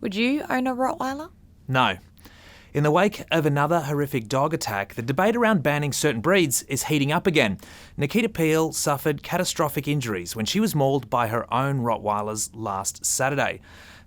Would you own a Rottweiler? No. In the wake of another horrific dog attack, the debate around banning certain breeds is heating up again. Nikita Peel suffered catastrophic injuries when she was mauled by her own Rottweilers last Saturday.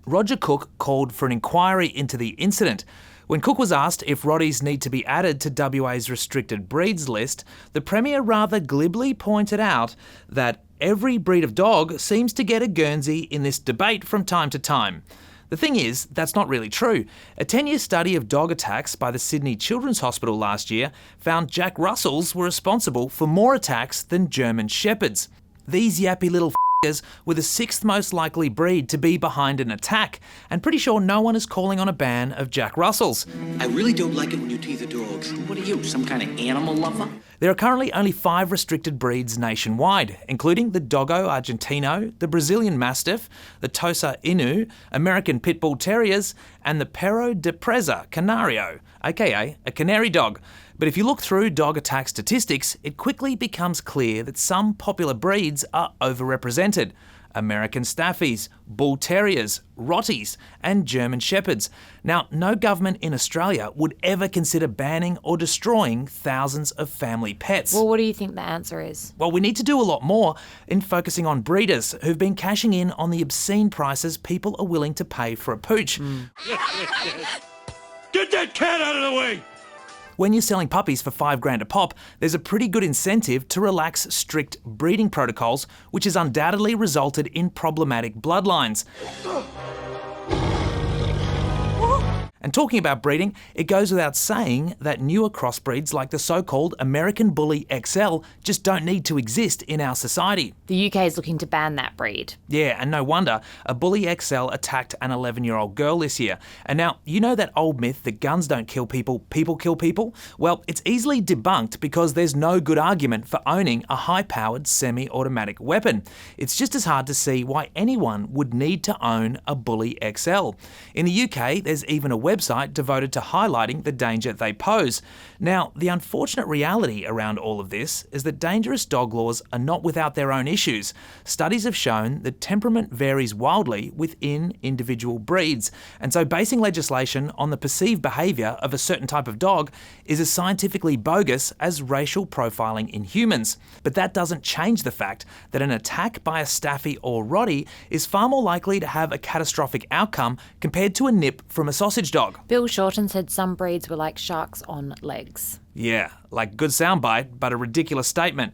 Roger Cook called for an inquiry into the incident. When Cook was asked if Rotties need to be added to WA's restricted breeds list, the Premier rather glibly pointed out that every breed of dog seems to get a Guernsey in this debate from time to time. The thing is, that's not really true. A 10-year study of dog attacks by the Sydney Children's Hospital last year found Jack Russells were responsible for more attacks than German Shepherds. These yappy little f***ers were the sixth most likely breed to be behind an attack, and pretty sure no one is calling on a ban of Jack Russells. I really don't like it when you tease the dogs. What are you, some kind of animal lover? There are currently only 5 restricted breeds nationwide, including the Doggo Argentino, the Brazilian Mastiff, the Tosa Inu, American Pit Bull Terriers, and the Perro de Presa Canario, aka a canary dog. But if you look through dog attack statistics, it quickly becomes clear that some popular breeds are overrepresented. American Staffies, Bull Terriers, Rotties, and German Shepherds. Now, no government in Australia would ever consider banning or destroying thousands of family pets. Well, what do you think the answer is? Well, we need to do a lot more in focusing on breeders who've been cashing in on the obscene prices people are willing to pay for a pooch. Get that cat out of the way! When you're selling puppies for $5,000 a pop, there's a pretty good incentive to relax strict breeding protocols, which has undoubtedly resulted in problematic bloodlines. And talking about breeding, it goes without saying that newer crossbreeds like the so-called American Bully XL just don't need to exist in our society. The UK is looking to ban that breed. Yeah, and no wonder. A Bully XL attacked an 11-year-old girl this year. And now, you know that old myth that guns don't kill people, people kill people? Well, it's easily debunked because there's no good argument for owning a high-powered semi-automatic weapon. It's just as hard to see why anyone would need to own a Bully XL. In the UK, there's even a website devoted to highlighting the danger they pose. Now, the unfortunate reality around all of this is that dangerous dog laws are not without their own issues. Studies have shown that temperament varies wildly within individual breeds, and so basing legislation on the perceived behaviour of a certain type of dog is as scientifically bogus as racial profiling in humans. But that doesn't change the fact that an attack by a Staffy or Rottie is far more likely to have a catastrophic outcome compared to a nip from a sausage dog. Bill Shorten said some breeds were like sharks on legs. Yeah, like good soundbite, but a ridiculous statement.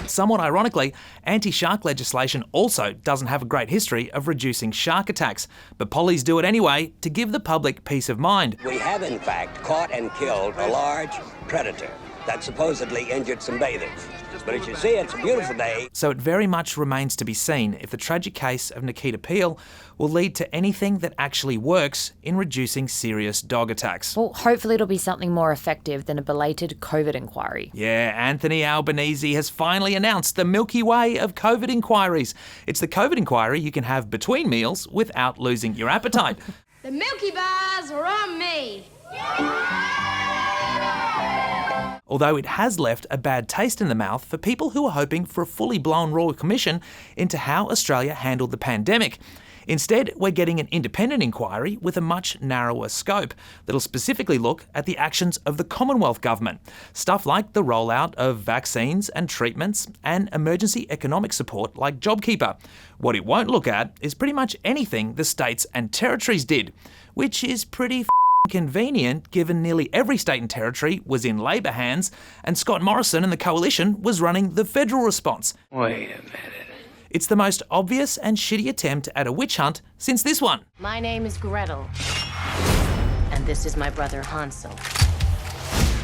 Somewhat ironically, anti-shark legislation also doesn't have a great history of reducing shark attacks, but pollies do it anyway to give the public peace of mind. We have in fact caught and killed a large predator that supposedly injured some bathers. But as you see, it's a beautiful day. So it very much remains to be seen if the tragic case of Nikita Peel will lead to anything that actually works in reducing serious dog attacks. Well, hopefully it'll be something more effective than a belated COVID inquiry. Yeah, Anthony Albanese has finally announced the Milky Way of COVID inquiries. It's the COVID inquiry you can have between meals without losing your appetite. The Milky Bars are on me. Although it has left a bad taste in the mouth for people who are hoping for a fully blown royal commission into how Australia handled the pandemic. Instead, we're getting an independent inquiry with a much narrower scope that'll specifically look at the actions of the Commonwealth Government. Stuff like the rollout of vaccines and treatments and emergency economic support like JobKeeper. What it won't look at is pretty much anything the states and territories did, which is pretty convenient given nearly every state and territory was in Labor hands and Scott Morrison and the Coalition was running the federal response. Wait a minute. It's the most obvious and shitty attempt at a witch hunt since this one. My name is Gretel, and this is my brother Hansel.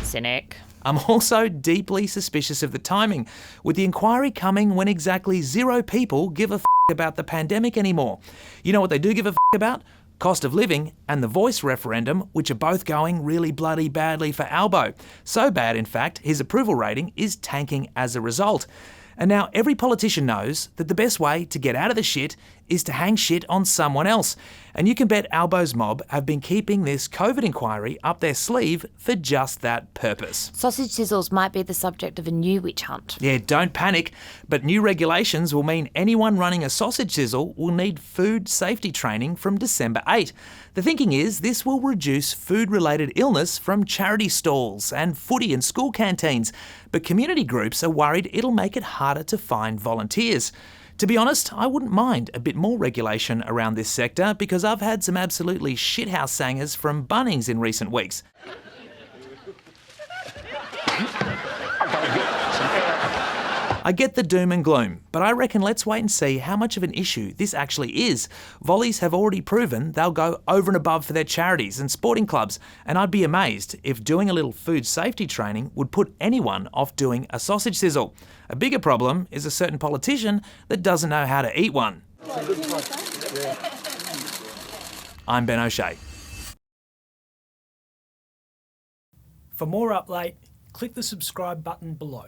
Cynic. I'm also deeply suspicious of the timing, with the inquiry coming when exactly 0 people give a about the pandemic anymore. You know what they do give a about? Cost of living and the voice referendum, which are both going really bloody badly for Albo. So bad, in fact, his approval rating is tanking as a result. And now every politician knows that the best way to get out of the shit is to hang shit on someone else. And you can bet Albo's mob have been keeping this COVID inquiry up their sleeve for just that purpose. Sausage sizzles might be the subject of a new witch hunt. Yeah, don't panic, but new regulations will mean anyone running a sausage sizzle will need food safety training from December 8. The thinking is this will reduce food-related illness from charity stalls and footy and school canteens, but community groups are worried it'll make it harder to find volunteers. To be honest, I wouldn't mind a bit more regulation around this sector because I've had some absolutely shithouse sangers from Bunnings in recent weeks. I get the doom and gloom, but I reckon let's wait and see how much of an issue this actually is. Volleys have already proven they'll go over and above for their charities and sporting clubs, and I'd be amazed if doing a little food safety training would put anyone off doing a sausage sizzle. A bigger problem is a certain politician that doesn't know how to eat one. I'm Ben O'Shea. For more Up Late, click the subscribe button below.